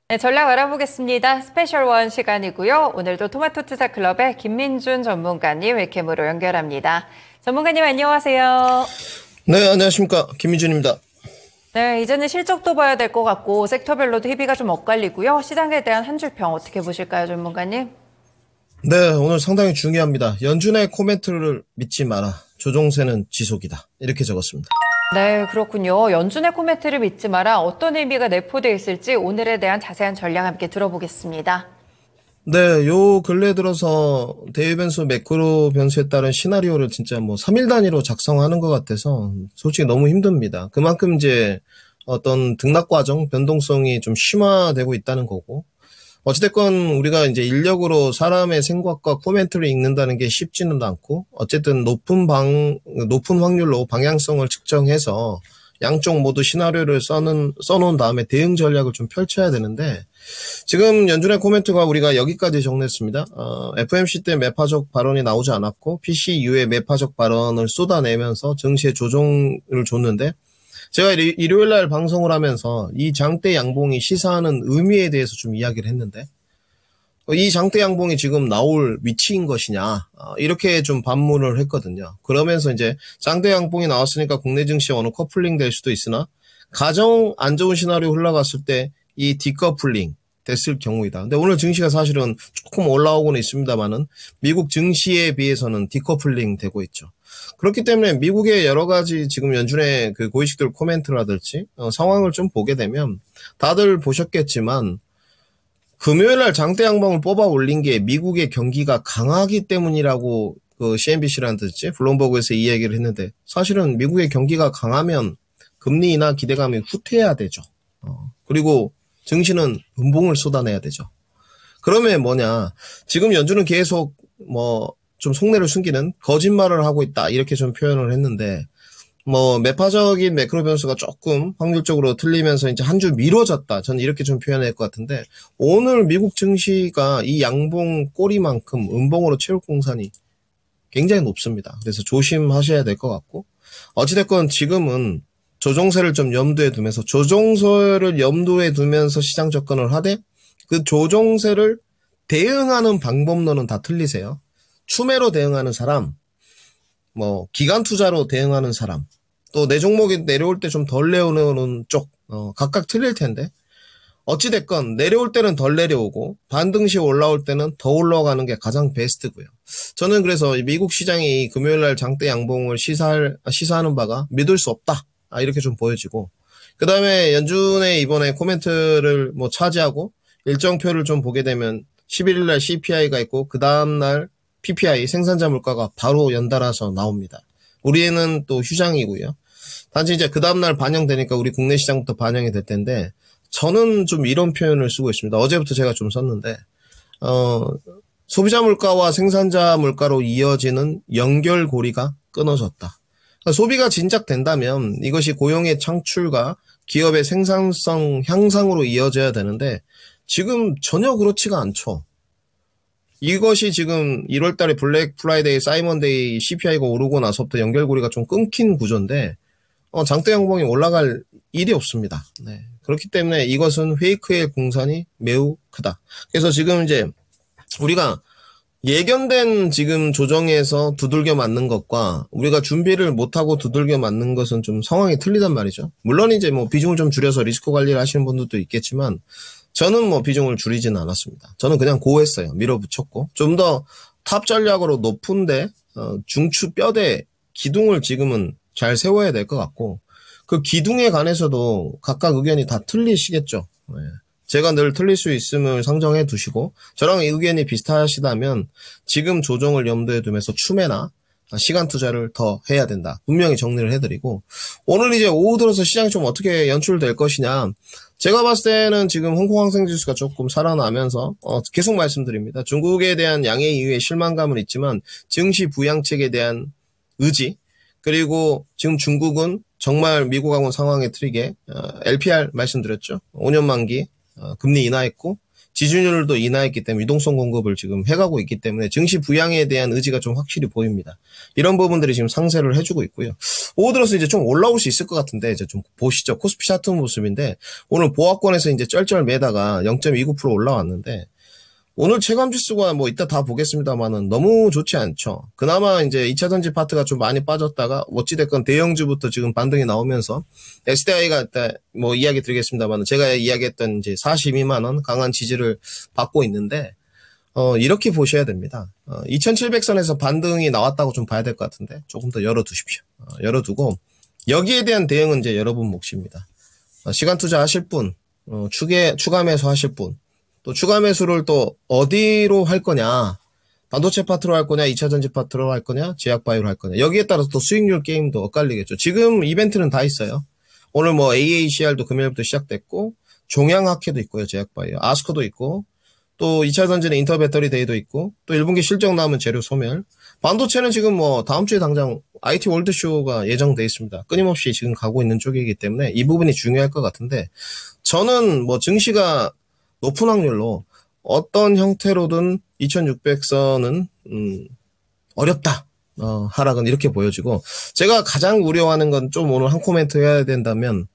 네, 전략 알아보겠습니다. 스페셜 원 시간이고요. 오늘도 토마토 투자 클럽의 김민준 전문가님 웹캠으로 연결합니다. 전문가님 안녕하세요. 네, 안녕하십니까. 김민준입니다. 네, 이제는 실적도 봐야 될 것 같고 섹터별로도 희비가 좀 엇갈리고요. 시장에 대한 한 줄 평 어떻게 보실까요, 전문가님? 네, 오늘 상당히 중요합니다. 연준의 코멘트를 믿지 마라. 조종세는 지속이다. 이렇게 적었습니다. 네, 그렇군요. 연준의 코멘트를 믿지 마라. 어떤 의미가 내포되어 있을지 오늘에 대한 자세한 전략 함께 들어보겠습니다. 네, 요 근래 들어서 대외 변수, 매크로 변수에 따른 시나리오를 진짜 3일 단위로 작성하는 것 같아서 솔직히 너무 힘듭니다. 그만큼 이제 어떤 등락 과정, 변동성이 좀 심화되고 있다는 거고, 어찌됐건 우리가 이제 인력으로 사람의 생각과 코멘트를 읽는다는 게 쉽지는 않고, 어쨌든 높은 확률로 방향성을 측정해서 양쪽 모두 시나리오를 써놓은 다음에 대응 전략을 좀 펼쳐야 되는데, 지금 연준의 코멘트가 우리가 여기까지 정리했습니다. FOMC 때 매파적 발언이 나오지 않았고, PC 이후에 매파적 발언을 쏟아내면서 증시에 조정을 줬는데, 제가 일요일 날 방송을 하면서 이 장대 양봉이 시사하는 의미에 대해서 좀 이야기를 했는데, 이 장대 양봉이 지금 나올 위치인 것이냐, 이렇게 좀 반문을 했거든요. 그러면서 이제 장대 양봉이 나왔으니까 국내 증시 어느 커플링 될 수도 있으나, 가정 안 좋은 시나리오 흘러갔을 때 이 디커플링 됐을 경우이다. 근데 오늘 증시가 사실은 조금 올라오고는 있습니다만은 미국 증시에 비해서는 디커플링 되고 있죠. 그렇기 때문에 미국의 여러 가지 지금 연준의 그 고위직들 코멘트라든지 상황을 좀 보게 되면 다들 보셨겠지만 금요일 날 장대 양봉을 뽑아 올린 게 미국의 경기가 강하기 때문이라고 그 CNBC라든지 블룸버그에서 이 얘기를 했는데, 사실은 미국의 경기가 강하면 금리 인하 기대감이 후퇴해야 되죠. 그리고 증시는 음봉을 쏟아내야 되죠. 그러면 뭐냐, 지금 연준은 계속 좀 속내를 숨기는 거짓말을 하고 있다, 이렇게 좀 표현을 했는데, 매파적인 매크로 변수가 조금 확률적으로 틀리면서 이제 한 주 미뤄졌다, 저는 이렇게 좀 표현할 것 같은데, 오늘 미국 증시가 이 양봉 꼬리만큼 음봉으로 채울 공산이 굉장히 높습니다. 그래서 조심하셔야 될 것 같고, 어찌됐건 지금은 조종세를 좀 염두에 두면서, 조종세를 염두에 두면서 시장 접근을 하되, 그 조종세를 대응하는 방법론은 다 틀리세요. 추매로 대응하는 사람, 기간 투자로 대응하는 사람, 또 내 종목이 내려올 때 좀 덜 내려오는 쪽, 각각 틀릴 텐데, 어찌됐건 내려올 때는 덜 내려오고 반등 시 올라올 때는 더 올라가는 게 가장 베스트고요. 저는 그래서 미국 시장이 금요일날 장대 양봉을 시사하는 바가 믿을 수 없다, 이렇게 좀 보여지고, 그 다음에 연준의 이번에 코멘트를 차지하고 일정표를 좀 보게 되면 11일날 CPI가 있고 그 다음날 PPI 생산자 물가가 바로 연달아서 나옵니다. 우리는 또 휴장이고요. 단지 이제 그 다음날 반영되니까 우리 국내 시장부터 반영이 될 텐데, 저는 좀 이런 표현을 쓰고 있습니다. 어제부터 제가 좀 썼는데, 소비자 물가와 생산자 물가로 이어지는 연결고리가 끊어졌다. 그러니까 소비가 진작된다면 이것이 고용의 창출과 기업의 생산성 향상으로 이어져야 되는데, 지금 전혀 그렇지가 않죠. 이것이 지금 1월 달에 블랙 프라이데이, 사이먼데이 CPI가 오르고 나서부터 연결고리가 좀 끊긴 구조인데, 장대 양봉이 올라갈 일이 없습니다. 네. 그렇기 때문에 이것은 페이크의 공산이 매우 크다. 그래서 지금 이제 우리가 예견된 지금 조정에서 두들겨 맞는 것과 우리가 준비를 못하고 두들겨 맞는 것은 좀 상황이 틀리단 말이죠. 물론 이제 비중을 좀 줄여서 리스크 관리를 하시는 분들도 있겠지만, 저는 비중을 줄이지는 않았습니다. 저는 그냥 고했어요. 밀어붙였고, 좀 더 탑 전략으로 높은데 중추 뼈대 기둥을 지금은 잘 세워야 될 것 같고, 그 기둥에 관해서도 각각 의견이 다 틀리시겠죠. 네. 제가 늘 틀릴 수 있음을 상정해 두시고, 저랑 의견이 비슷하시다면 지금 조정을 염두에 두면서 추매나 시간 투자를 더 해야 된다, 분명히 정리를 해드리고, 오늘 이제 오후 들어서 시장이 좀 어떻게 연출될 것이냐, 제가 봤을 때는 지금 홍콩 항생지수가 조금 살아나면서 계속 말씀드립니다. 중국에 대한 양해 이후에 실망감은 있지만 증시 부양책에 대한 의지, 그리고 지금 중국은 정말 미국하고 상황에 틀리게 LPR 말씀드렸죠. 5년 만기 금리 인하했고, 지준율도 인하했기 때문에 유동성 공급을 지금 해가고 있기 때문에 증시 부양에 대한 의지가 좀 확실히 보입니다. 이런 부분들이 지금 상쇄를 해주고 있고요. 오후 들어서 이제 좀 올라올 수 있을 것 같은데 이제 좀 보시죠. 코스피 차트 모습인데 오늘 보합권에서 이제 쩔쩔 매다가 0.29% 올라왔는데 오늘 체감지수가 뭐 이따 다 보겠습니다만은 너무 좋지 않죠. 그나마 이제 2차 전지 파트가 좀 많이 빠졌다가 어찌됐건 대형주부터 지금 반등이 나오면서 SDI가 이따 뭐 이야기 드리겠습니다만은 제가 이야기했던 이제 42만 원 강한 지지를 받고 있는데 이렇게 보셔야 됩니다. 2700선에서 반등이 나왔다고 좀 봐야 될 것 같은데 조금 더 열어두십시오. 열어두고 여기에 대한 대응은 이제 여러분 몫입니다. 시간 투자하실 분, 추가 매수 하실 분, 또 추가 매수를 또 어디로 할 거냐, 반도체 파트로 할 거냐, 2차 전지 파트로 할 거냐, 제약바이오로 할 거냐. 여기에 따라서 또 수익률 게임도 엇갈리겠죠. 지금 이벤트는 다 있어요. 오늘 뭐 AACR도 금요일부터 시작됐고, 종양학회도 있고요, 제약바이오. 아스코도 있고, 또 2차 전지는 인터배터리 데이도 있고, 또 1분기 실적 나오면 재료 소멸. 반도체는 지금 뭐 다음 주에 당장 IT 월드쇼가 예정돼 있습니다. 끊임없이 지금 가고 있는 쪽이기 때문에 이 부분이 중요할 것 같은데, 저는 뭐 증시가 높은 확률로 어떤 형태로든 2600선은 어렵다. 하락은 이렇게 보여지고, 제가 가장 우려하는 건 좀 오늘 한 코멘트 해야 된다면,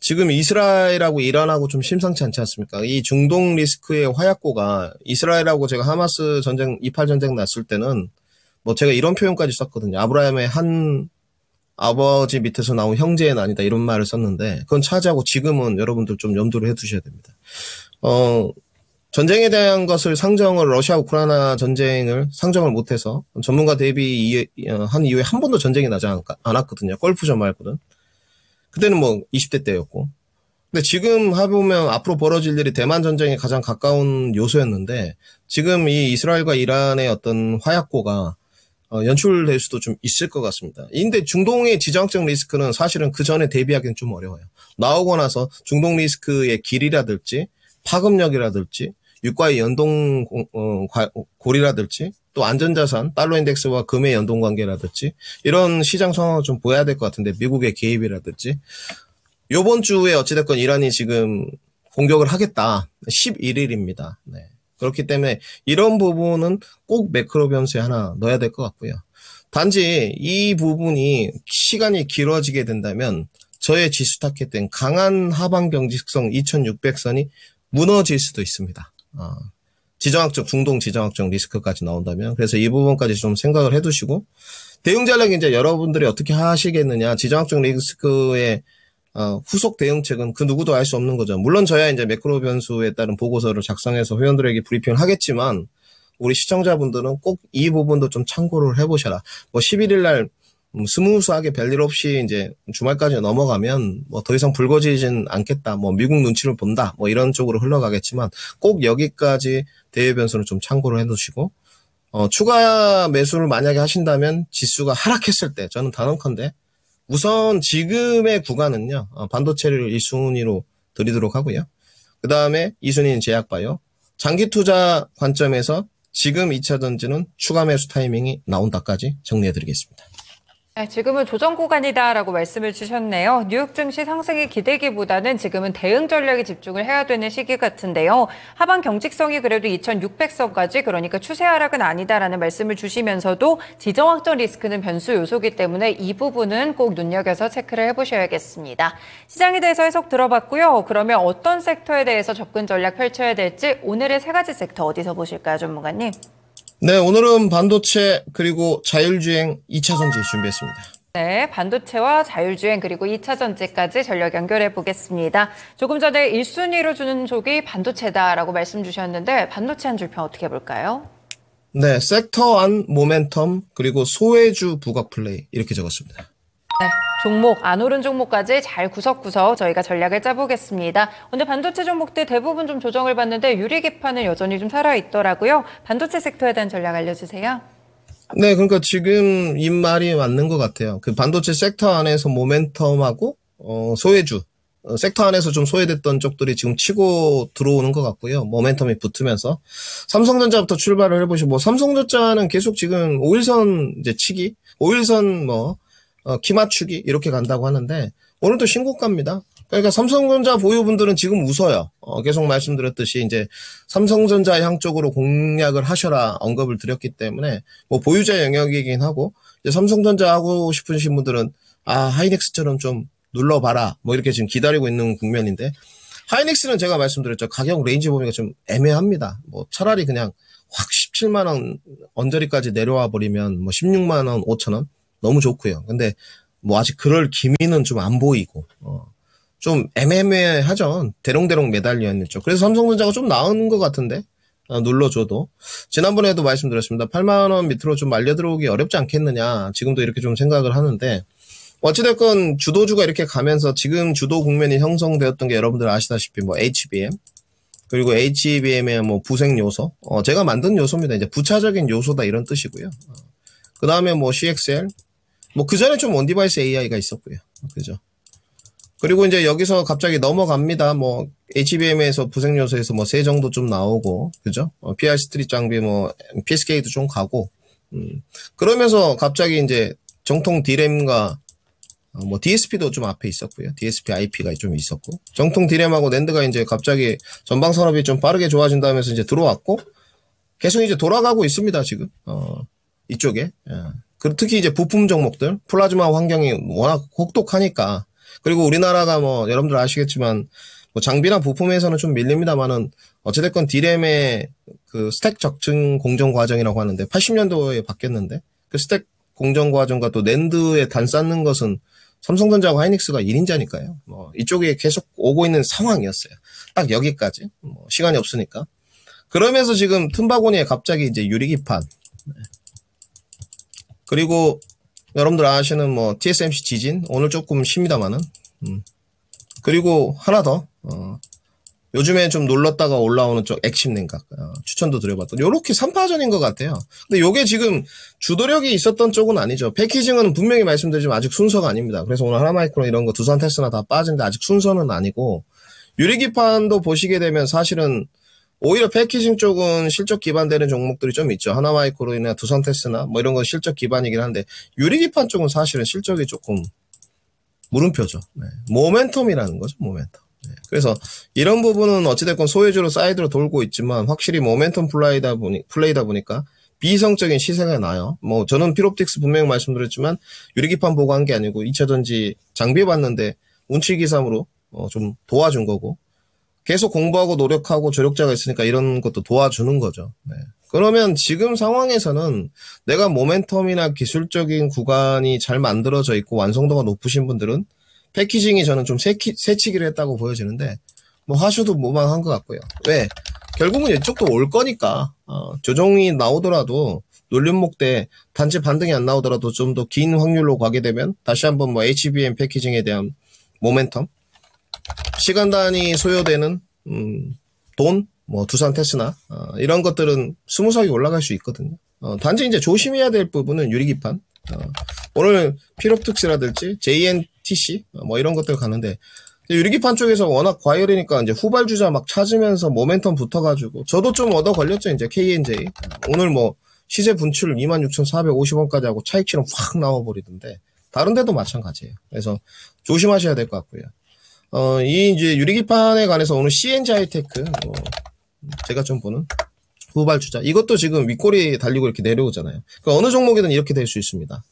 지금 이스라엘하고 이란하고 좀 심상치 않지 않습니까? 이 중동 리스크의 화약고가 이스라엘하고 제가 하마스 전쟁, 이팔 전쟁 났을 때는 뭐 제가 이런 표현까지 썼거든요. 아브라함의 한 아버지 밑에서 나온 형제의 난이다 이런 말을 썼는데 그건 차지하고 지금은 여러분들 좀 염두를 해두셔야 됩니다. 전쟁에 대한 것을 상정을 러시아 우크라이나 전쟁을 상정을 못해서 전문가 대비한 이후에 한 번도 전쟁이 나지 않았거든요. 걸프전 말고는. 그때는 뭐 20대 때였고. 근데 지금 해보면 앞으로 벌어질 일이 대만 전쟁에 가장 가까운 요소였는데 지금 이 이스라엘과 이란의 어떤 화약고가 연출될 수도 좀 있을 것 같습니다. 근데 중동의 지정학적 리스크는 사실은 그 전에 대비하기는 좀 어려워요. 나오고 나서 중동 리스크의 길이라든지 파급력이라든지 유가의 연동 고리라든지 또 안전자산 달러 인덱스와 금의 연동 관계라든지 이런 시장 상황을 좀 보여야 될 것 같은데 미국의 개입이라든지 요번 주에 어찌됐건 이란이 지금 공격을 하겠다. 11일입니다. 네. 그렇기 때문에 이런 부분은 꼭 매크로 변수에 하나 넣어야 될 것 같고요. 단지 이 부분이 시간이 길어지게 된다면 저의 지수 타겟된 강한 하방 경직성 2600선이 무너질 수도 있습니다. 지정학적, 중동 지정학적 리스크까지 나온다면. 그래서 이 부분까지 좀 생각을 해두시고, 대응 전략이 이제 여러분들이 어떻게 하시겠느냐, 지정학적 리스크의 후속 대응책은 그 누구도 알 수 없는 거죠. 물론 저야 이제 매크로 변수에 따른 보고서를 작성해서 회원들에게 브리핑을 하겠지만, 우리 시청자분들은 꼭 이 부분도 좀 참고를 해보셔라. 뭐 11일 날 스무스하게 별일 없이 이제 주말까지 넘어가면 뭐 더 이상 불거지진 않겠다. 뭐 미국 눈치를 본다. 뭐 이런 쪽으로 흘러가겠지만 꼭 여기까지 대외 변수를 좀 참고를 해두시고 추가 매수를 만약에 하신다면 지수가 하락했을 때 저는 단언컨대 우선 지금의 구간은요. 반도체를 1순위로 드리도록 하고요. 그 다음에 2순위는 제약바이오. 장기 투자 관점에서 지금 2차 전지는 추가 매수 타이밍이 나온다까지 정리해드리겠습니다. 네, 지금은 조정 구간이다라고 말씀을 주셨네요. 뉴욕 증시 상승이 기대기보다는 지금은 대응 전략에 집중을 해야 되는 시기 같은데요. 하방 경직성이 그래도 2600선까지 그러니까 추세 하락은 아니다라는 말씀을 주시면서도 지정학적 리스크는 변수 요소기 때문에 이 부분은 꼭 눈여겨서 체크를 해보셔야겠습니다. 시장에 대해서 해석 들어봤고요. 그러면 어떤 섹터에 대해서 접근 전략 펼쳐야 될지 오늘의 세 가지 섹터 어디서 보실까요, 전문가님? 네, 오늘은 반도체 그리고 자율주행 2차 전지 준비했습니다. 네, 반도체와 자율주행 그리고 2차 전지까지 전력 연결해 보겠습니다. 조금 전에 1순위로 주는 쪽이 반도체다라고 말씀 주셨는데 반도체 한 줄평 어떻게 볼까요? 네, 섹터 안 모멘텀 그리고 소외주 부각 플레이 이렇게 적었습니다. 네, 종목, 안 오른 종목까지 잘 구석구석 저희가 전략을 짜보겠습니다. 오늘 반도체 종목들 대부분 좀 조정을 받는데 유리기판은 여전히 좀 살아있더라고요. 반도체 섹터에 대한 전략 알려주세요. 네, 그러니까 지금 이 말이 맞는 것 같아요. 그 반도체 섹터 안에서 모멘텀하고 소외주, 섹터 안에서 좀 소외됐던 쪽들이 지금 치고 들어오는 것 같고요. 모멘텀이 붙으면서 삼성전자부터 출발을 해보시고 뭐 삼성전자는 계속 지금 5일선 이제 치기, 5일선 뭐 키 맞추기 이렇게 간다고 하는데 오늘도 신고가입니다. 그러니까 삼성전자 보유분들은 지금 웃어요. 계속 말씀드렸듯이 이제 삼성전자 향 쪽으로 공략을 하셔라 언급을 드렸기 때문에 뭐 보유자 영역이긴 하고 이제 삼성전자 하고 싶으신 분들은 하이닉스처럼 좀 눌러봐라 뭐 이렇게 지금 기다리고 있는 국면인데 하이닉스는 제가 말씀드렸죠. 가격 레인지 보니까 좀 애매합니다. 뭐 차라리 그냥 확 17만 원 언저리까지 내려와 버리면 뭐 16만 원 5천 원 너무 좋고요. 근데 뭐 아직 그럴 기미는 좀 안 보이고 좀 애매하죠. 대롱대롱 매달려 있는 쪽. 그래서 삼성전자가 좀 나은 것 같은데 눌러줘도 지난번에도 말씀드렸습니다. 8만 원 밑으로 좀 말려 들어오기 어렵지 않겠느냐. 지금도 이렇게 좀 생각을 하는데 어찌됐건 주도주가 이렇게 가면서 지금 주도 국면이 형성되었던 게 여러분들 아시다시피 뭐 HBM 그리고 HBM의 뭐 부생 요소 제가 만든 요소입니다. 이제 부차적인 요소다 이런 뜻이고요. 그 다음에 뭐 CXL 뭐 그 전에 좀 온디바이스 AI가 있었고요. 그죠? 그리고 이제 여기서 갑자기 넘어갑니다. 뭐 HBM에서 부생 요소에서 뭐 세 정도 좀 나오고 그죠? PR 스트릿 장비 뭐 PSK도 좀 가고 그러면서 갑자기 이제 정통 D램과 뭐 DSP도 좀 앞에 있었고요. DSP IP가 좀 있었고 정통 D램하고 낸드가 이제 갑자기 전방 산업이 좀 빠르게 좋아진다면서 이제 들어왔고 계속 이제 돌아가고 있습니다. 지금 이쪽에 특히 이제 부품 종목들 플라즈마 환경이 워낙 혹독하니까 그리고 우리나라가 뭐 여러분들 아시겠지만 뭐 장비나 부품에서는 좀 밀립니다만은 어찌됐건 D램의 그 스택 적층 공정 과정이라고 하는데 80년도에 바뀌었는데 그 스택 공정 과정과 또 낸드에 단 쌓는 것은 삼성전자와 하이닉스가 1인자니까요. 뭐 이쪽에 계속 오고 있는 상황이었어요. 딱 여기까지. 뭐 시간이 없으니까. 그러면서 지금 틈바구니에 갑자기 이제 유리기판. 그리고 여러분들 아시는 뭐 TSMC 지진 오늘 조금 쉽니다만은. 그리고 하나 더. 요즘에 좀 놀랐다가 올라오는 쪽 액심 냉각 추천도 드려봤던 요렇게 3파전인 것 같아요. 근데 요게 지금 주도력이 있었던 쪽은 아니죠. 패키징은 분명히 말씀드리지만 아직 순서가 아닙니다. 그래서 오늘 하나마이크론 이런 거 두산 테스나 다 빠진데 아직 순서는 아니고 유리기판도 보시게 되면 사실은 오히려 패키징 쪽은 실적 기반되는 종목들이 좀 있죠. 하나마이크론이나 두산 테스나 뭐 이런 건 실적 기반이긴 한데 유리기판 쪽은 사실은 실적이 조금 물음표죠. 네. 모멘텀이라는 거죠. 모멘텀. 그래서 이런 부분은 어찌됐건 소외주로 사이드로 돌고 있지만 확실히 모멘텀 플레이다 보니까 비이성적인 시세가 나요. 뭐 저는 필옵틱스 분명히 말씀드렸지만 유리기판 보고 한 게 아니고 2차전지 장비 봤는데 운치기삼으로 좀 도와준 거고 계속 공부하고 노력하고 조력자가 있으니까 이런 것도 도와주는 거죠. 네. 그러면 지금 상황에서는 내가 모멘텀이나 기술적인 구간이 잘 만들어져 있고 완성도가 높으신 분들은 패키징이 저는 좀 새치기를 했다고 보여지는데 뭐 하셔도 무방한 것 같고요. 왜? 결국은 이쪽도 올 거니까 조정이 나오더라도 놀림목 때 단지 반등이 안 나오더라도 좀 더 긴 확률로 가게 되면 다시 한번 뭐 HBM 패키징에 대한 모멘텀 시간 단위 소요되는 돈 뭐 두산 테스나 이런 것들은 스무스하게 올라갈 수 있거든요. 단지 이제 조심해야 될 부분은 유리기판 오늘 필옵틱스라든지 JNTC 뭐 이런 것들 가는데 유리기판 쪽에서 워낙 과열이니까 이제 후발주자 막 찾으면서 모멘텀 붙어가지고 저도 좀 얻어 걸렸죠. 이제 KNJ 오늘 뭐 시세 분출 26,450원까지 하고 차익실험 확 나와버리던데 다른 데도 마찬가지예요. 그래서 조심하셔야 될 것 같고요. 이 이제 유리기판에 관해서 오늘 CNG 하이테크 제가 좀 보는 후발주자 이것도 지금 윗꼬리 달리고 이렇게 내려오잖아요. 그러니까 어느 종목이든 이렇게 될 수 있습니다.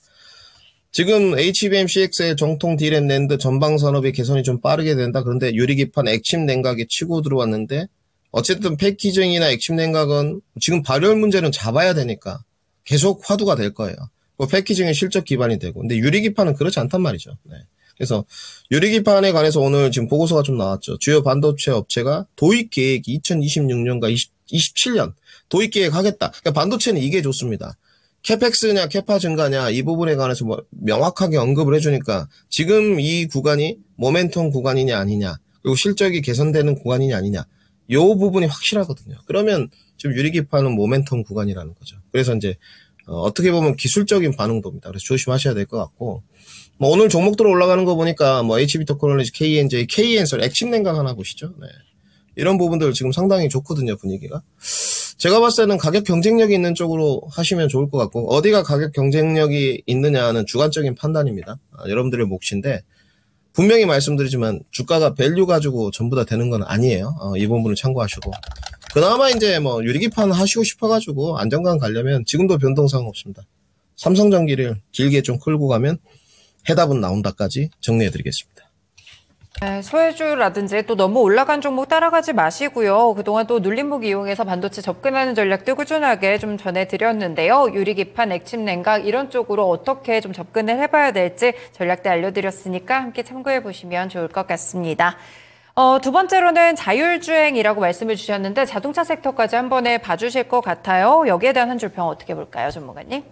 지금 HBM, CXL, 정통 D램, 낸드 전방 산업의 개선이 좀 빠르게 된다. 그런데 유리기판 액침 냉각이 치고 들어왔는데 어쨌든 패키징이나 액침 냉각은 지금 발열 문제는 잡아야 되니까 계속 화두가 될 거예요. 그 패키징의 실적 기반이 되고. 근데 유리기판은 그렇지 않단 말이죠. 네. 그래서 유리기판에 관해서 오늘 지금 보고서가 좀 나왔죠. 주요 반도체 업체가 도입 계획이 2026년과 27년 도입 계획 하겠다. 그러니까 반도체는 이게 좋습니다. 캐펙스냐 캐파 증가냐 이 부분에 관해서 뭐 명확하게 언급을 해주니까 지금 이 구간이 모멘텀 구간이냐 아니냐 그리고 실적이 개선되는 구간이냐 아니냐 요 부분이 확실하거든요. 그러면 지금 유리기판은 모멘텀 구간이라는 거죠. 그래서 이제 어떻게 보면 기술적인 반응도입니다. 그래서 조심하셔야 될 것 같고 뭐 오늘 종목들 올라가는 거 보니까 뭐 HB테크놀로지, KNJ, KN솔, 액침 냉각 하나 보시죠. 네. 이런 부분들 지금 상당히 좋거든요, 분위기가. 제가 봤을 때는 가격 경쟁력이 있는 쪽으로 하시면 좋을 것 같고 어디가 가격 경쟁력이 있느냐는 주관적인 판단입니다. 여러분들의 몫인데 분명히 말씀드리지만 주가가 밸류 가지고 전부 다 되는 건 아니에요. 이 부분을 참고하시고. 그나마 이제 뭐 유리기판 하시고 싶어가지고 안정감 가려면 지금도 변동사항 없습니다. 삼성전기를 길게 좀 끌고 가면 해답은 나온다까지 정리해드리겠습니다. 네, 소외주라든지 또 너무 올라간 종목 따라가지 마시고요. 그동안 또 눌림목 이용해서 반도체 접근하는 전략도 꾸준하게 좀 전해드렸는데요. 유리기판, 액침 냉각 이런 쪽으로 어떻게 좀 접근을 해봐야 될지 전략도 알려드렸으니까 함께 참고해보시면 좋을 것 같습니다. 두 번째로는 자율주행이라고 말씀을 주셨는데 자동차 섹터까지 한 번에 봐주실 것 같아요. 여기에 대한 한 줄 평 어떻게 볼까요, 전문가님?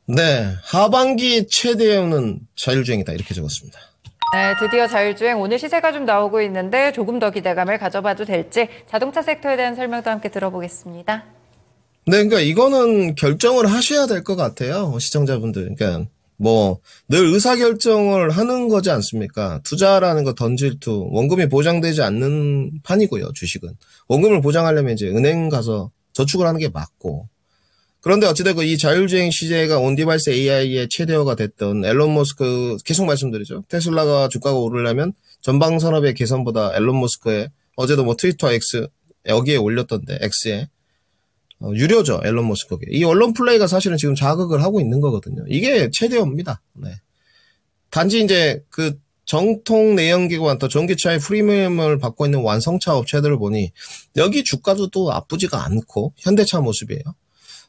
네, 하반기 최대형은 자율주행이다 이렇게 적었습니다. 네, 드디어 자율주행 오늘 시세가 좀 나오고 있는데 조금 더 기대감을 가져봐도 될지 자동차 섹터에 대한 설명도 함께 들어보겠습니다. 네, 그러니까 이거는 결정을 하셔야 될 것 같아요, 시청자분들. 그러니까 뭐 늘 의사결정을 하는 거지 않습니까? 투자라는 거 던질투 원금이 보장되지 않는 판이고요, 주식은. 원금을 보장하려면 이제 은행 가서 저축을 하는 게 맞고. 그런데 어찌됐건 이 자율주행 시제가 온디바이스 AI의 최대어가 됐던 앨런 머스크 계속 말씀드리죠. 테슬라가 주가가 오르려면 전방산업의 개선보다 앨런 머스크의 어제도 뭐 트위터 X 여기에 올렸던데 X에 유료죠, 앨런 머스크에게. 이 언론 플레이가 사실은 지금 자극을 하고 있는 거거든요. 이게 최대어입니다. 네. 단지 이제 그 정통 내연기관 또 전기차의 프리미엄을 받고 있는 완성차 업체들을 보니 여기 주가도 또 나쁘지가 않고 현대차 모습이에요.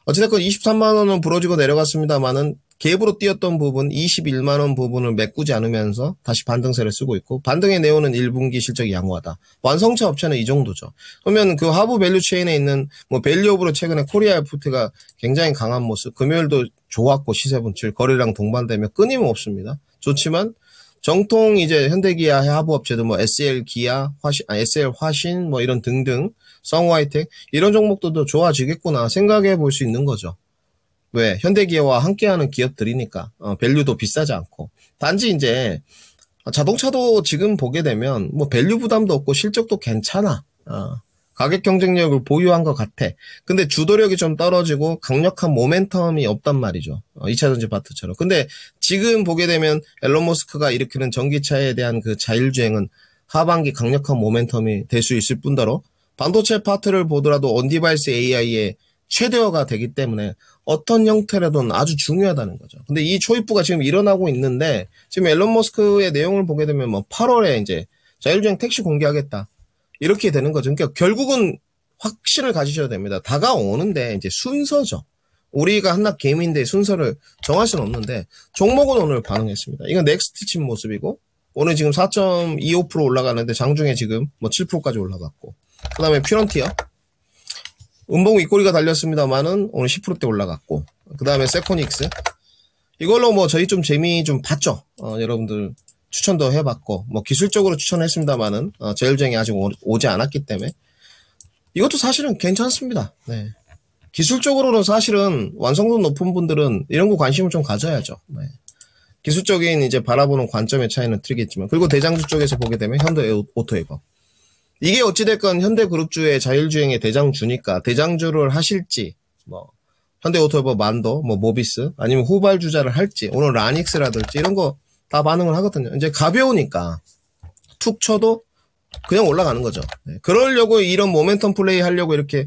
어찌됐건 23만 원은 부러지고 내려갔습니다만은 갭으로 뛰었던 부분 21만 원 부분을 메꾸지 않으면서 다시 반등세를 쓰고 있고 반등의 내용은 1분기 실적이 양호하다. 완성차 업체는 이 정도죠. 그러면 그 하부 밸류 체인에 있는 뭐 밸류업으로 최근에 코리아 FT가 굉장히 강한 모습, 금요일도 좋았고 시세 분출 거래량 동반되며 끊임없습니다. 좋지만 정통 이제 현대기아 하부 업체들 뭐 SL 기아, SL 화신 뭐 이런 등등 성우하이텍 이런 종목들도 좋아지겠구나 생각해 볼 수 있는 거죠. 왜? 현대기아와 함께하는 기업들이니까 밸류도 비싸지 않고. 단지 이제 자동차도 지금 보게 되면 뭐 밸류 부담도 없고 실적도 괜찮아. 가격 경쟁력을 보유한 것 같아. 근데 주도력이 좀 떨어지고 강력한 모멘텀이 없단 말이죠. 2차전지 파트처럼. 근데 지금 보게 되면 앨런 머스크가 일으키는 전기차에 대한 그 자율주행은 하반기 강력한 모멘텀이 될 수 있을 뿐더러 반도체 파트를 보더라도 온디바이스 AI의 최대어가 되기 때문에 어떤 형태라든 아주 중요하다는 거죠. 근데 이 초입부가 지금 일어나고 있는데 지금 앨런 머스크의 내용을 보게 되면 뭐 8월에 이제 자율주행 택시 공개하겠다. 이렇게 되는 거죠. 그러니까 결국은 확신을 가지셔야 됩니다. 다가오는데 이제 순서죠. 우리가 한낱 개미인데 순서를 정할 수는 없는데 종목은 오늘 반응했습니다. 이건 넥스트 친 모습이고 오늘 지금 4.25% 올라가는데 장중에 지금 뭐 7%까지 올라갔고 그 다음에 퓨런티어 음봉 윗꼬리가 달렸습니다만은 오늘 10%대 올라갔고 그 다음에 세코닉스 이걸로 뭐 저희 좀 재미 좀 봤죠. 여러분들 추천도 해봤고 뭐 기술적으로 추천했습니다만은 자율주행이 아직 오지 않았기 때문에 이것도 사실은 괜찮습니다. 네. 기술적으로는 사실은 완성도 높은 분들은 이런 거 관심을 좀 가져야죠. 네. 기술적인 이제 바라보는 관점의 차이는 틀리겠지만 그리고 대장주 쪽에서 보게 되면 현대 오토웨버 이게 어찌됐건 현대그룹주의 자율주행의 대장주니까 대장주를 하실지 뭐 현대오토웨버 만도 뭐 모비스 아니면 후발주자를 할지 오늘 라닉스라든지 이런 거 다 반응을 하거든요. 이제 가벼우니까 툭 쳐도 그냥 올라가는 거죠. 네. 그러려고 이런 모멘텀 플레이 하려고 이렇게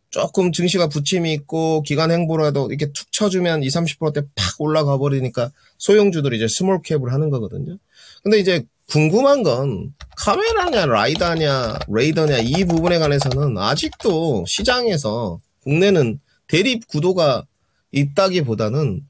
조금 증시가 부침이 있고 기간 행보라도 이렇게 툭 쳐주면 20, 30%대 팍 올라가 버리니까 소형주들이 이제 스몰캡을 하는 거거든요. 근데 이제 궁금한 건 카메라냐 레이더냐 이 부분에 관해서는 아직도 시장에서 국내는 대립 구도가 있다기보다는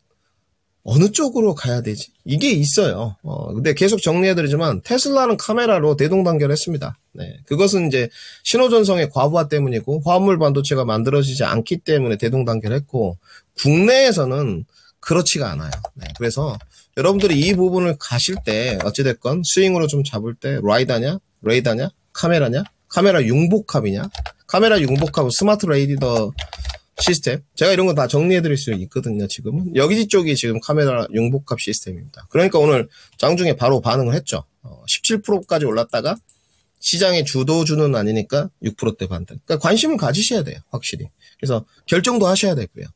어느 쪽으로 가야 되지? 이게 있어요. 근데 계속 정리해드리지만 테슬라는 카메라로 대동단결했습니다. 네, 그것은 이제 신호전송의 과부하 때문이고 화합물 반도체가 만들어지지 않기 때문에 대동단결했고 국내에서는 그렇지가 않아요. 네, 그래서 여러분들이 이 부분을 가실 때 어찌됐건 스윙으로 좀 잡을 때 라이다냐, 레이더냐, 카메라냐, 카메라 융복합이냐, 카메라 융복합은 스마트 레이더 시스템. 제가 이런 거 다 정리해드릴 수 있거든요, 지금은. 여기 쪽이 지금 카메라 융복합 시스템입니다. 그러니까 오늘 장중에 바로 반응을 했죠. 17%까지 올랐다가 시장의 주도주는 아니니까 6%대 반등. 그러니까 관심을 가지셔야 돼요, 확실히. 그래서 결정도 하셔야 되고요.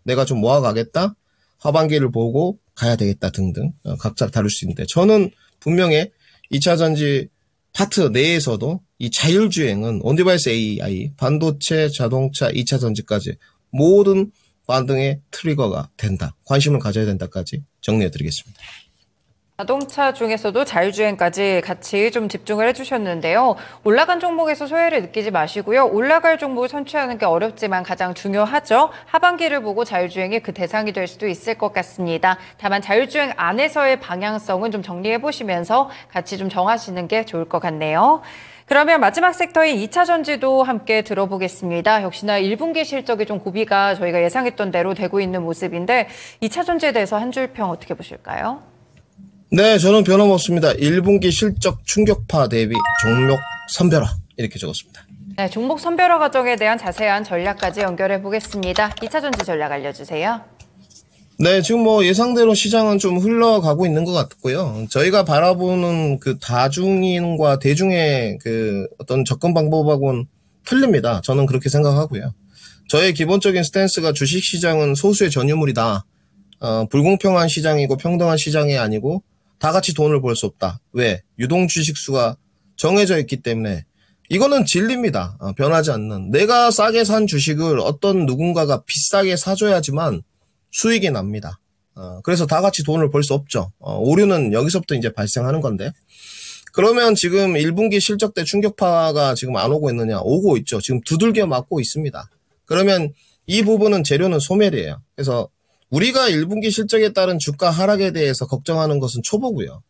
내가 좀 모아가겠다. 하반기를 보고 가야 되겠다 등등 각자 다룰 수 있는데 저는 분명히 2차 전지 파트 내에서도 이 자율주행은 온디바이스 AI, 반도체, 자동차, 2차 전지까지 모든 반등의 트리거가 된다. 관심을 가져야 된다까지 정리해드리겠습니다. 자동차 중에서도 자율주행까지 같이 좀 집중을 해주셨는데요. 올라간 종목에서 소외를 느끼지 마시고요. 올라갈 종목을 선취하는 게 어렵지만 가장 중요하죠. 하반기를 보고 자율주행이 그 대상이 될 수도 있을 것 같습니다. 다만 자율주행 안에서의 방향성은 좀 정리해 보시면서 같이 좀 정하시는 게 좋을 것 같네요. 그러면 마지막 섹터인 2차 전지도 함께 들어보겠습니다. 역시나 1분기 실적이 좀 고비가 저희가 예상했던 대로 되고 있는 모습인데 2차 전지에 대해서 한 줄 평 어떻게 보실까요? 네, 저는 변함없습니다. 1분기 실적 충격파 대비 종목 선별화 이렇게 적었습니다. 네, 종목 선별화 과정에 대한 자세한 전략까지 연결해 보겠습니다. 2차 전지 전략 알려주세요. 네, 지금 뭐 예상대로 시장은 좀 흘러가고 있는 것 같고요. 저희가 바라보는 그 다중인과 대중의 그 어떤 접근 방법하고는 틀립니다. 저는 그렇게 생각하고요. 저의 기본적인 스탠스가 주식시장은 소수의 전유물이다. 불공평한 시장이고 평등한 시장이 아니고 다 같이 돈을 벌 수 없다. 왜? 유동 주식수가 정해져 있기 때문에 이거는 진리입니다. 변하지 않는. 내가 싸게 산 주식을 어떤 누군가가 비싸게 사줘야지만 수익이 납니다. 그래서 다 같이 돈을 벌 수 없죠. 오류는 여기서부터 이제 발생하는 건데. 그러면 지금 1분기 실적 때 충격파가 지금 안 오고 있느냐? 오고 있죠. 지금 두들겨 맞고 있습니다. 그러면 이 부분은 재료는 소멸이에요. 그래서 우리가 1분기 실적에 따른 주가 하락에 대해서 걱정하는 것은 초보고요.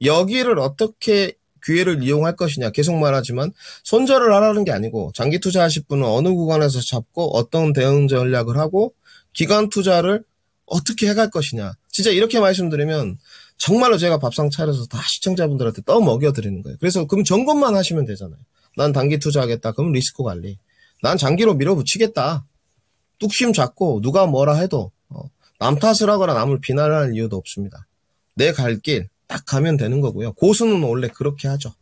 여기를 어떻게 기회를 이용할 것이냐 계속 말하지만 손절을 하라는 게 아니고 장기 투자하실 분은 어느 구간에서 잡고 어떤 대응 전략을 하고 기간 투자를 어떻게 해갈 것이냐. 진짜 이렇게 말씀드리면 정말로 제가 밥상 차려서 다 시청자분들한테 떠먹여드리는 거예요. 그래서 그럼 점검만 하시면 되잖아요. 난 단기 투자하겠다. 그럼 리스크 관리. 난 장기로 밀어붙이겠다. 뚝심 잡고 누가 뭐라 해도 남 탓을 하거나 남을 비난할 이유도 없습니다. 내 갈 길 딱 가면 되는 거고요. 고수는 원래 그렇게 하죠.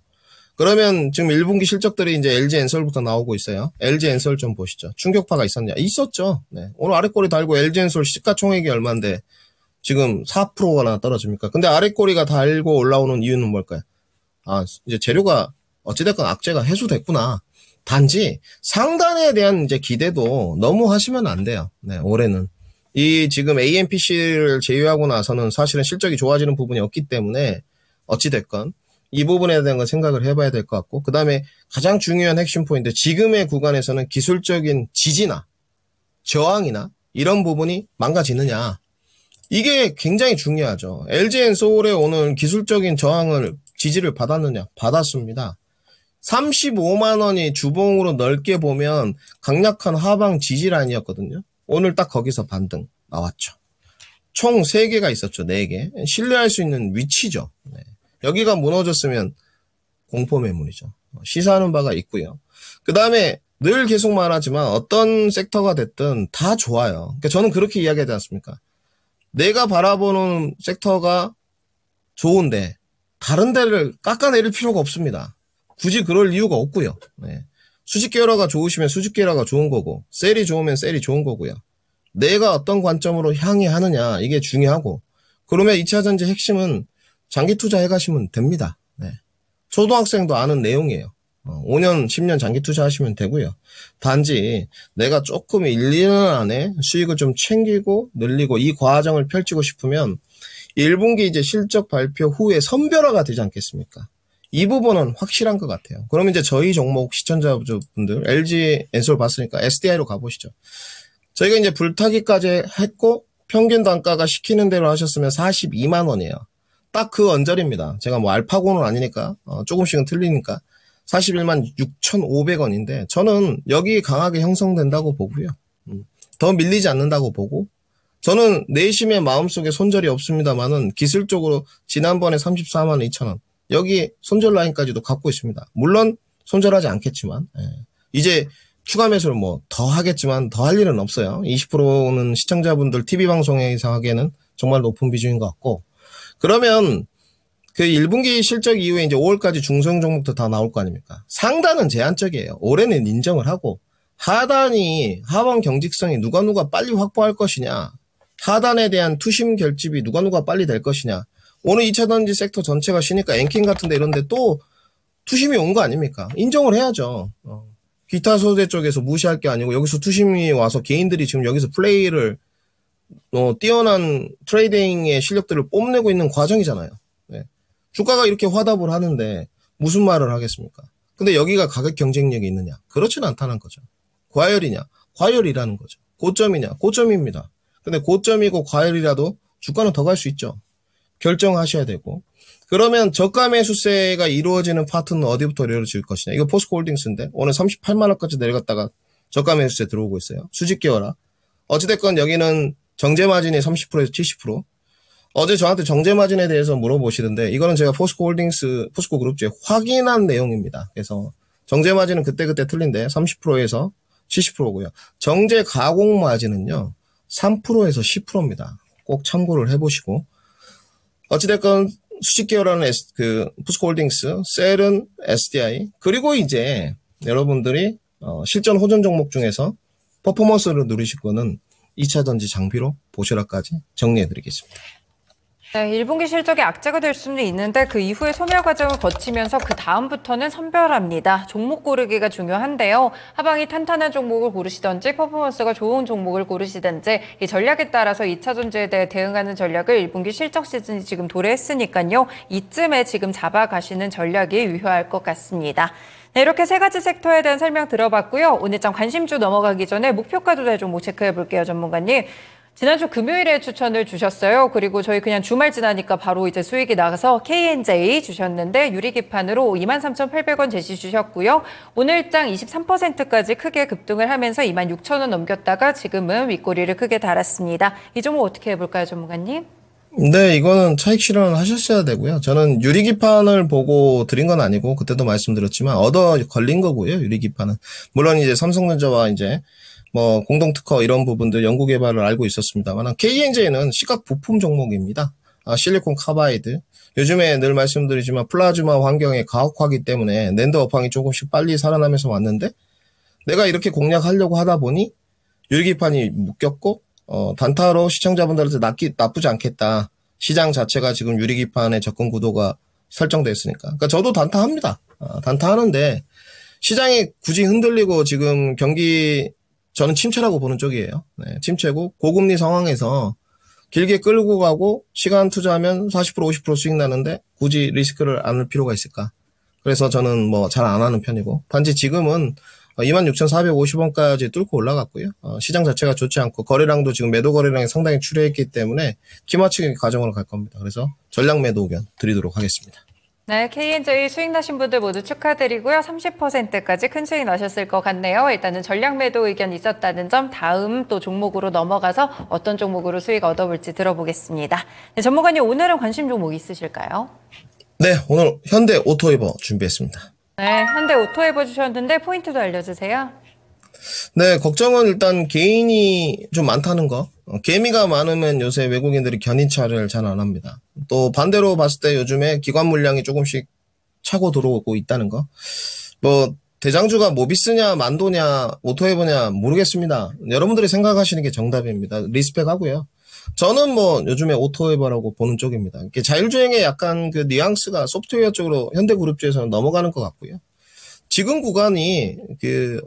그러면 지금 1분기 실적들이 이제 LG엔솔부터 나오고 있어요. LG엔솔 좀 보시죠. 충격파가 있었냐? 있었죠. 네. 오늘 아래꼬리 달고 LG엔솔 시가총액이 얼마인데 지금 4%나 떨어집니까? 근데 아래꼬리가 달고 올라오는 이유는 뭘까요? 이제 재료가 어찌됐건 악재가 해소됐구나. 단지 상단에 대한 이제 기대도 너무 하시면 안 돼요. 네, 올해는. 이 지금 AMPC를 제외하고 나서는 사실은 실적이 좋아지는 부분이 없기 때문에 어찌됐건 이 부분에 대한 건 생각을 해봐야 될 것 같고, 그 다음에 가장 중요한 핵심 포인트, 지금의 구간에서는 기술적인 지지나 저항이나 이런 부분이 망가지느냐. 이게 굉장히 중요하죠. LG엔솔의 오늘 기술적인 저항을, 지지를 받았느냐? 받았습니다. 35만 원이 주봉으로 넓게 보면 강력한 하방 지지라인이었거든요. 오늘 딱 거기서 반등 나왔죠. 총 3개가 있었죠. 4개. 신뢰할 수 있는 위치죠. 네. 여기가 무너졌으면 공포 매물이죠. 시사하는 바가 있고요. 그 다음에 늘 계속 말하지만 어떤 섹터가 됐든 다 좋아요. 그러니까 저는 그렇게 이야기하지 않습니까? 내가 바라보는 섹터가 좋은데 다른 데를 깎아내릴 필요가 없습니다. 굳이 그럴 이유가 없고요. 네. 수직 계열화가 좋으시면 수직 계열화가 좋은 거고, 셀이 좋으면 셀이 좋은 거고요. 내가 어떤 관점으로 향해 하느냐, 이게 중요하고, 그러면 2차 전지 핵심은 장기 투자해 가시면 됩니다. 네. 초등학생도 아는 내용이에요. 5년, 10년 장기 투자하시면 되고요. 단지 내가 조금 1, 2년 안에 수익을 좀 챙기고 늘리고 이 과정을 펼치고 싶으면 1분기 이제 실적 발표 후에 선별화가 되지 않겠습니까? 이 부분은 확실한 것 같아요. 그럼 이제 저희 종목 시청자분들 LG엔솔 봤으니까 SDI로 가보시죠. 저희가 이제 불타기까지 했고 평균 단가가 시키는 대로 하셨으면 42만 원이에요. 딱 그 언저리입니다. 제가 뭐 알파고는 아니니까 조금씩은 틀리니까 41만 6,500원인데 저는 여기 강하게 형성된다고 보고요. 더 밀리지 않는다고 보고, 저는 내심의 마음속에 손절이 없습니다만은 기술적으로 지난번에 34만 2천원 여기 손절 라인까지도 갖고 있습니다. 물론 손절하지 않겠지만 이제 추가 매수를 뭐 더 하겠지만 더 할 일은 없어요. 20%는 시청자분들 TV방송에서 하기에는 정말 높은 비중인 것 같고, 그러면 그 1분기 실적 이후에 이제 5월까지 중소형 종목도 다 나올 거 아닙니까? 상단은 제한적이에요. 올해는 인정을 하고, 하단이 하방 경직성이 누가 빨리 확보할 것이냐, 하단에 대한 투심 결집이 누가 빨리 될 것이냐, 오늘 2차전지 섹터 전체가 쉬니까 앵킹 같은데 이런데 또 투심이 온 거 아닙니까? 인정을 해야죠. 기타 소재 쪽에서 무시할 게 아니고 여기서 투심이 와서 개인들이 지금 여기서 플레이를 뛰어난 트레이딩의 실력들을 뽐내고 있는 과정이잖아요. 네. 주가가 이렇게 화답을 하는데 무슨 말을 하겠습니까? 근데 여기가 가격 경쟁력이 있느냐? 그렇지는 않다는 거죠. 과열이냐? 과열이라는 거죠. 고점이냐? 고점입니다. 근데 고점이고 과열이라도 주가는 더 갈 수 있죠. 결정하셔야 되고. 그러면 저가 매수세가 이루어지는 파트는 어디부터 이루어질 것이냐. 이거 포스코홀딩스인데 오늘 38만 원까지 내려갔다가 저가 매수세 들어오고 있어요. 수직 기어라. 어찌됐건 여기는 정제 마진이 30%에서 70%. 어제 저한테 정제 마진에 대해서 물어보시던데 이거는 제가 포스코홀딩스, 포스코그룹주에 확인한 내용입니다. 그래서 정제 마진은 그때그때 틀린데 30%에서 70%고요. 정제 가공 마진은요. 3%에서 10%입니다. 꼭 참고를 해보시고. 어찌됐건 수직 계열하는 포스코홀딩스, 셀은 SDI, 그리고 이제 여러분들이 실전 호전 종목 중에서 퍼포먼스를 누리실 거는 2차전지 장비로 보시라까지 정리해드리겠습니다. 네, 1분기 실적이 악재가 될 수는 있는데 그 이후에 소멸 과정을 거치면서 그 다음부터는 선별합니다. 종목 고르기가 중요한데요. 하방이 탄탄한 종목을 고르시던지 퍼포먼스가 좋은 종목을 고르시든지 이 전략에 따라서 2차전지에 대해 대응하는 전략을 1분기 실적 시즌이 지금 도래했으니까요. 이쯤에 지금 잡아가시는 전략이 유효할 것 같습니다. 네, 이렇게 세 가지 섹터에 대한 설명 들어봤고요. 오늘장 관심주 넘어가기 전에 목표가 도달 종목 체크해 볼게요, 전문가님. 지난주 금요일에 추천을 주셨어요. 그리고 저희 그냥 주말 지나니까 바로 이제 수익이 나가서 KNJ 주셨는데 유리기판으로 23,800원 제시 주셨고요. 오늘장 23%까지 크게 급등을 하면서 26,000원 넘겼다가 지금은 윗꼬리를 크게 달았습니다. 이 종목 어떻게 해볼까요, 전문가님? 네, 이거는 차익 실현을 하셨어야 되고요. 저는 유리기판을 보고 드린 건 아니고 그때도 말씀드렸지만 얻어 걸린 거고요. 유리기판은 물론 이제 삼성전자와 이제 공동 특허 이런 부분들 연구 개발을 알고 있었습니다만 KNJ는 시각 부품 종목입니다. 실리콘 카바이드. 요즘에 늘 말씀드리지만 플라즈마 환경에 가혹하기 때문에 낸드 업황이 조금씩 빨리 살아나면서 왔는데 내가 이렇게 공략하려고 하다 보니 유리기판이 묶였고 단타로 시청자분들한테 나쁘지 않겠다. 시장 자체가 지금 유리기판의 접근 구도가 설정되어 있으니까. 그러니까 저도 단타합니다. 단타하는데 시장이 굳이 흔들리고 지금 저는 침체라고 보는 쪽이에요. 네, 침체고 고금리 상황에서 길게 끌고 가고 시간 투자하면 40% 50% 수익 나는데 굳이 리스크를 안을 필요가 있을까? 그래서 저는 잘 안 하는 편이고 단지 지금은 26,450원까지 뚫고 올라갔고요. 시장 자체가 좋지 않고 거래량도 지금 매도 거래량이 상당히 출회했기 때문에 키맞추기 과정으로 갈 겁니다. 그래서 전략 매도 의견 드리도록 하겠습니다. 네, KNJ 수익 나신 분들 모두 축하드리고요. 30%까지 큰 수익 나셨을 것 같네요. 일단은 전략 매도 의견 있었다는 점 다음 또 종목으로 넘어가서 어떤 종목으로 수익 얻어볼지 들어보겠습니다. 네, 전문가님 오늘은 관심 종목 있으실까요? 네, 오늘 현대 오토웨버 준비했습니다. 네, 현대 오토웨버 주셨는데 포인트도 알려주세요. 네, 걱정은 일단 개인이 좀 많다는 거. 개미가 많으면 요새 외국인들이 견인차를 잘 안 합니다. 또 반대로 봤을 때 요즘에 기관 물량이 조금씩 차고 들어오고 있다는 거. 대장주가 모비스냐, 만도냐, 오토웨버냐 모르겠습니다. 여러분들이 생각하시는 게 정답입니다. 리스펙하고요. 저는 요즘에 오토웨버라고 보는 쪽입니다. 자율주행에 약간 그 뉘앙스가 소프트웨어 쪽으로 현대그룹주에서는 넘어가는 것 같고요. 지금 구간이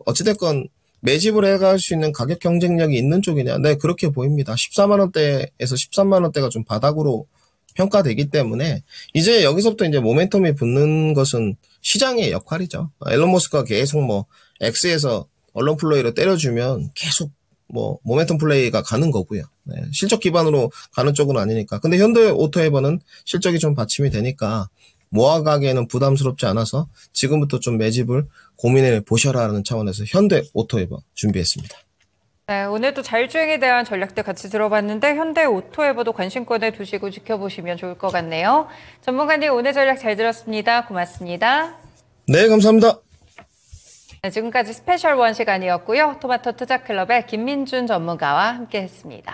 어찌됐건 매집을 해갈 수 있는 가격 경쟁력이 있는 쪽이냐? 네, 그렇게 보입니다. 14만원대에서 13만원대가 좀 바닥으로 평가되기 때문에 이제 여기서부터 이제 모멘텀이 붙는 것은 시장의 역할이죠. 앨런 머스크가 계속 X에서 언론 플레이로 때려주면 계속 모멘텀 플레이가 가는 거고요. 네, 실적 기반으로 가는 쪽은 아니니까. 근데 현대 오토웨버는 실적이 좀 받침이 되니까 모아가기에는 부담스럽지 않아서 지금부터 좀 매집을 고민해 보셔라라는 차원에서 현대 오토웨버 준비했습니다. 네, 오늘도 자율주행에 대한 전략들 같이 들어봤는데 현대 오토웨버도 관심권에 두시고 지켜보시면 좋을 것 같네요. 전문가님 오늘 전략 잘 들었습니다. 고맙습니다. 네, 감사합니다. 네, 지금까지 스페셜 원 시간이었고요. 토마토 투자클럽의 김민준 전문가와 함께했습니다.